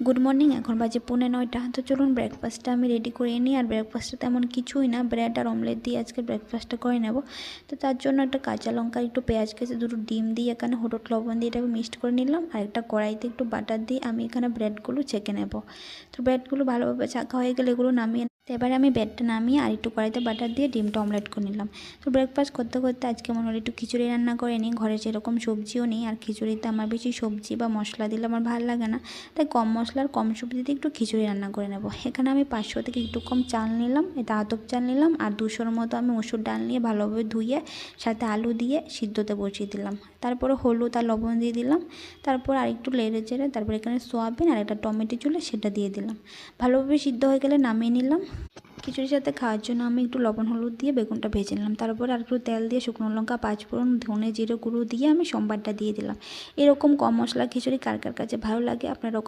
Good morning. এখন বাজে 8:45। তো চলুন ব্রেকফাস্টটা আমি রেডি করে নিই। আর ব্রেকফাস্টটা তেমন কিছুই না, ব্রেড আর অমলেট দিয়ে আজকে ব্রেকফাস্টটা করে নেব। তো তার জন্য একটা কাঁচা লঙ্কা, একটু পেঁয়াজ কেটে, দুটো ডিম দিয়ে এখানে হলুদ লবণ দিয়ে এটাকে মিক্সড করে নিলাম। আর একটা কড়াইতে একটু বাটার দিয়ে আমি এখানে ব্রেডগুলো ছেঁকে নেব। তো ব্রেডগুলো ভালোভাবে ছাঁকা হয়ে গেলে এগুলো নামিয়ে, তো এবারে আমি ব্রেডটা নামিয়ে আর একটু কড়াইতে বাটার দিয়ে ডিমটা অমলেট করে নিলাম। তো ব্রেকফাস্ট করতে করতে আজকে মনে হলো একটু খিচুড়ি রান্না করে নিই। ঘরে সেরকম সবজিও নেই, আর খিচুড়িতে আমার বেশি সবজি বা মশলা দিলে আমার ভালো লাগে না, তাই কম মশলার কম সবজি দিয়ে একটু খিচুড়ি রান্না করে নেব। এখানে আমি 500 থেকে একটু কম চাল নিলাম, এটা আতপ চাল নিলাম। আর 200-র মতো আমি মসুর ডাল নিয়ে ভালোভাবে ধুয়ে সাথে আলু দিয়ে সিদ্ধতে বসিয়ে দিলাম। তারপরে হলুদ আর লবণ দিয়ে দিলাম। তারপর আর একটু নেড়ে চেড়ে তারপর এখানে সোয়াবিন আর একটা টমেটো ছিল সেটা দিয়ে দিলাম। ভালোভাবে সিদ্ধ হয়ে গেলে নামিয়ে নিলাম। খিচুড়ির সাথে খাওয়ার জন্য আমি একটু লবণ হলুদ দিয়ে বেগুনটা ভেজে নিলাম। তারপর আর একটু তেল দিয়ে শুকনো লঙ্কা, পাঁচফোড়ন, ধনে জিরে গুঁড়ো দিয়ে আমি সম্বারটা দিয়ে দিলাম। এরকম কম মশলা খিচুড়ি কার কার কাছে ভালো লাগে আপনারা